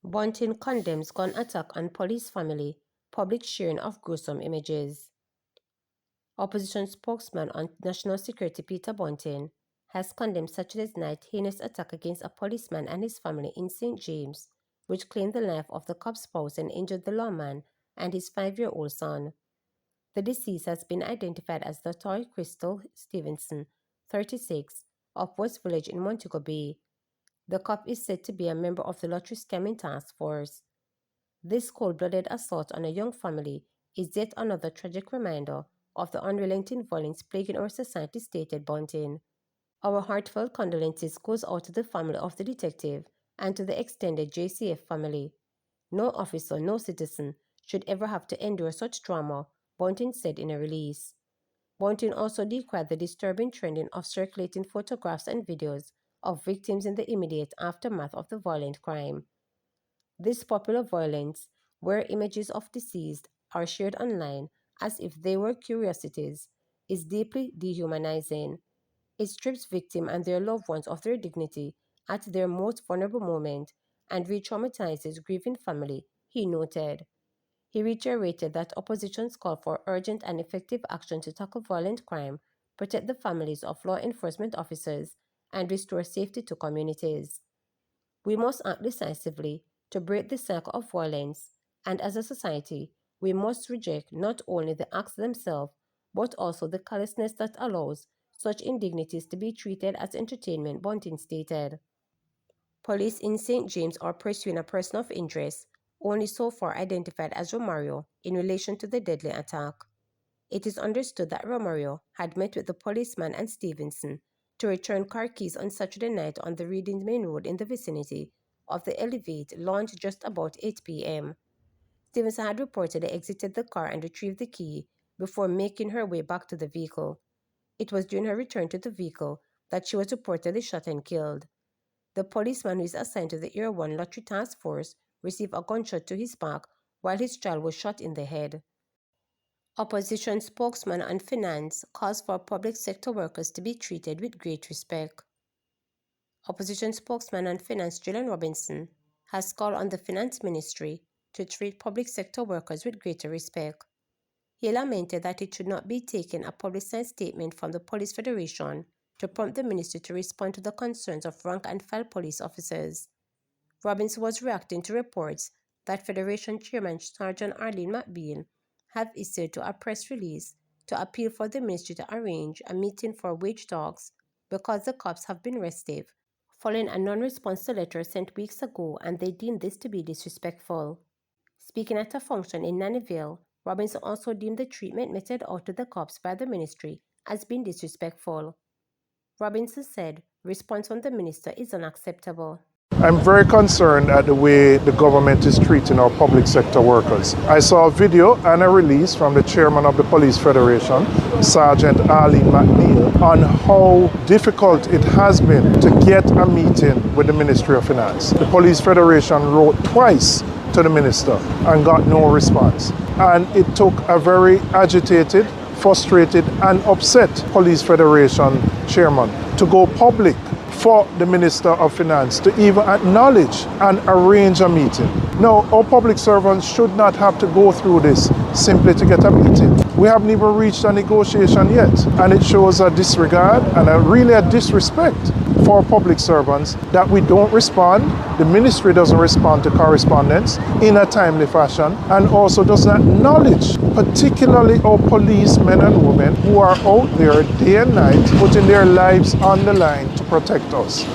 Bunting condemns gun attack on police family, public sharing of gruesome images. Opposition spokesman on national security Peter Bunting has condemned Saturday's night heinous attack against a policeman and his family in St. James, which claimed the life of the cop's spouse and injured the lawman and his 5-year-old son. The deceased has been identified as Latoya Crystal Stevenson, 36, of West Village in Montego Bay. The cop is said to be a member of the lottery scamming task force. This cold-blooded assault on a young family is yet another tragic reminder of the unrelenting violence plaguing our society, stated Bunting. Our heartfelt condolences goes out to the family of the detective and to the extended JCF family. No officer, no citizen should ever have to endure such trauma, Bunting said in a release. Bunting also decried the disturbing trending of circulating photographs and videos of victims in the immediate aftermath of the violent crime. This popular violence, where images of deceased are shared online as if they were curiosities, is deeply dehumanizing. It strips victims and their loved ones of their dignity at their most vulnerable moment and re-traumatizes grieving family, he noted. He reiterated that opposition's call for urgent and effective action to tackle violent crime, protect the families of law enforcement officers, and restore safety to communities. We must act decisively to break the cycle of violence, and as a society, we must reject not only the acts themselves, but also the callousness that allows such indignities to be treated as entertainment, Bunting stated. Police in St. James are pursuing a person of interest, only so far identified as Romario, in relation to the deadly attack. It is understood that Romario had met with the policeman and Stevenson to return car keys on Saturday night on the Reading Main Road in the vicinity of the Elevate launch just about 8 p.m. Stevenson had reportedly exited the car and retrieved the key before making her way back to the vehicle. It was during her return to the vehicle that she was reportedly shot and killed. The policeman, who is assigned to the Area 1 Lottery Task Force, received a gunshot to his back while his child was shot in the head. Opposition spokesman on finance calls for public sector workers to be treated with great respect. Opposition spokesman on finance Julian Robinson has called on the finance ministry to treat public sector workers with greater respect. He lamented that it should not be taken a publicized statement from the Police Federation to prompt the ministry to respond to the concerns of rank-and-file police officers. Robinson was reacting to reports that Federation Chairman Sergeant Arlene McBean have issued to a press release to appeal for the ministry to arrange a meeting for wage talks because the cops have been restive, following a non-response to letter sent weeks ago, and they deemed this to be disrespectful. Speaking at a function in Nannyville, Robinson also deemed the treatment meted out to the cops by the ministry as being disrespectful. Robinson said, "Response from the minister is unacceptable." I'm very concerned at the way the government is treating our public sector workers. I saw a video and a release from the chairman of the Police Federation, Sergeant Arlene McBean, on how difficult it has been to get a meeting with the Ministry of Finance. The Police Federation wrote twice to the minister and got no response. And it took a very agitated, frustrated and upset Police Federation chairman to go public for the Minister of Finance to even acknowledge and arrange a meeting. Now, our public servants should not have to go through this simply to get a meeting. We haven't even reached a negotiation yet, and it shows a disregard and really a disrespect for public servants that we don't respond. The ministry doesn't respond to correspondence in a timely fashion, and also doesn't acknowledge particularly our policemen and women who are out there day and night putting their lives on the line to protect us.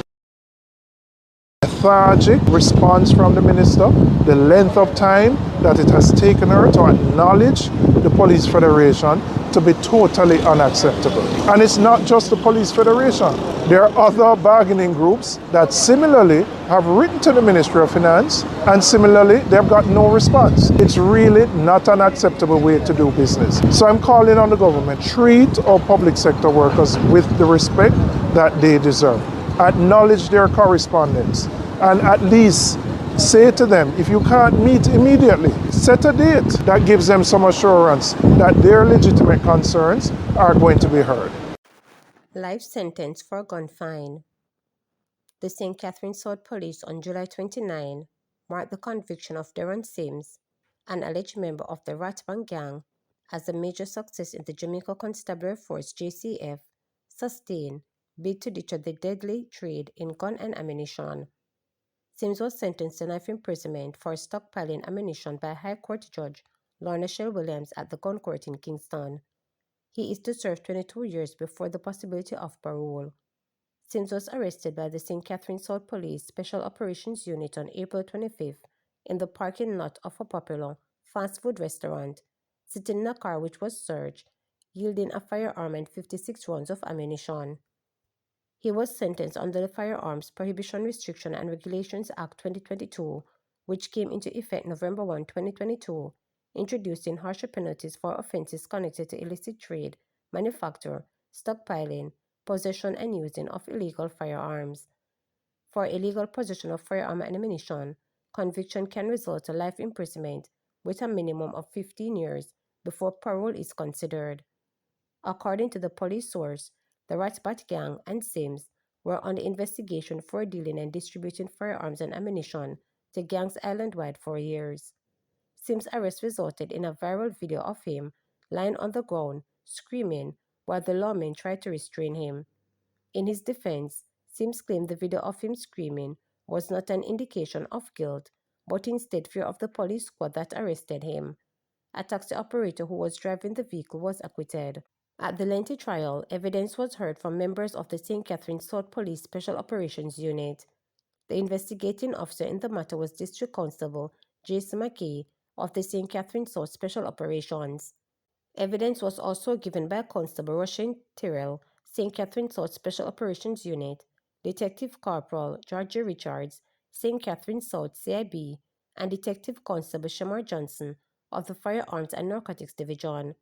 Lethargic response from the minister, the length of time that it has taken her to acknowledge the Police Federation to be totally unacceptable. And it's not just the Police Federation. There are other bargaining groups that similarly have written to the Ministry of Finance, and similarly they've got no response. It's really not an acceptable way to do business. So I'm calling on the government, treat our public sector workers with the respect that they deserve. Acknowledge their correspondence and at least Say to them, if you can't meet immediately, set a date. That gives them some assurance that their legitimate concerns are going to be heard. Life sentence for gun fine. The St. Catherine South Police on July 29 marked the conviction of Darren Sims, an alleged member of the Ratbang gang, as a major success in the Jamaica Constabulary Force JCF sustained bid to deter the deadly trade in gun and ammunition. Sims was sentenced to life imprisonment for stockpiling ammunition by High Court Judge Lorna Shell Williams at the Gun Court in Kingston. He is to serve 22 years before the possibility of parole. Sims was arrested by the St. Catherine South Police Special Operations Unit on April 25th in the parking lot of a popular fast food restaurant, sitting in a car which was searched, yielding a firearm and 56 rounds of ammunition. He was sentenced under the Firearms Prohibition Restriction and Regulations Act 2022, which came into effect November 1, 2022, introducing harsher penalties for offenses connected to illicit trade, manufacture, stockpiling, possession and using of illegal firearms. For illegal possession of firearm and ammunition, conviction can result in life imprisonment with a minimum of 15 years before parole is considered. According to the police source, the Ratbat gang and Sims were under investigation for dealing and distributing firearms and ammunition to gangs island-wide for years. Sims' arrest resulted in a viral video of him lying on the ground, screaming, while the lawmen tried to restrain him. In his defense, Sims claimed the video of him screaming was not an indication of guilt, but instead fear of the police squad that arrested him. A taxi operator who was driving the vehicle was acquitted. At the lengthy trial, evidence was heard from members of the St. Catherine South Police Special Operations Unit. The investigating officer in the matter was District Constable Jason McKay of the St. Catherine South Special Operations. Evidence was also given by Constable Russian Tyrrell, St. Catherine South Special Operations Unit, Detective Corporal George Richards, St. Catherine South CIB, and Detective Constable Shamar Johnson of the Firearms and Narcotics Division.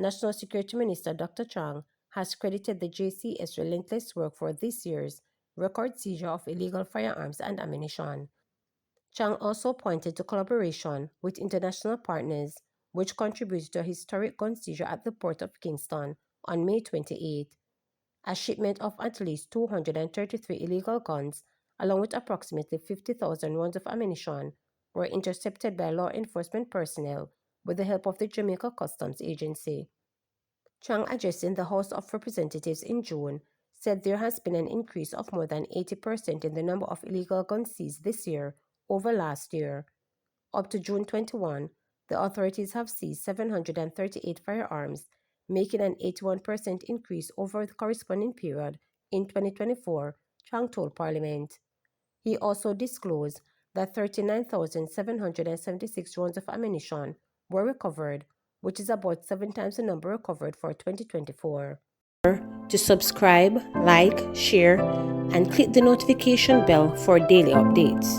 National Security Minister Dr. Chang has credited the JC's relentless work for this year's record seizure of illegal firearms and ammunition. Chang also pointed to collaboration with international partners, which contributed to a historic gun seizure at the port of Kingston on May 28. A shipment of at least 233 illegal guns, along with approximately 50,000 rounds of ammunition, were intercepted by law enforcement personnel with the help of the Jamaica Customs Agency. Chang, addressing the House of Representatives in June, said there has been an increase of more than 80% in the number of illegal guns seized this year over last year. Up to June 21, the authorities have seized 738 firearms, making an 81% increase over the corresponding period in 2024, Chang told Parliament. He also disclosed that 39,776 rounds of ammunition were recovered, which is about 7 times the number recovered for 2024. To subscribe, like, share, and click the notification bell for daily updates.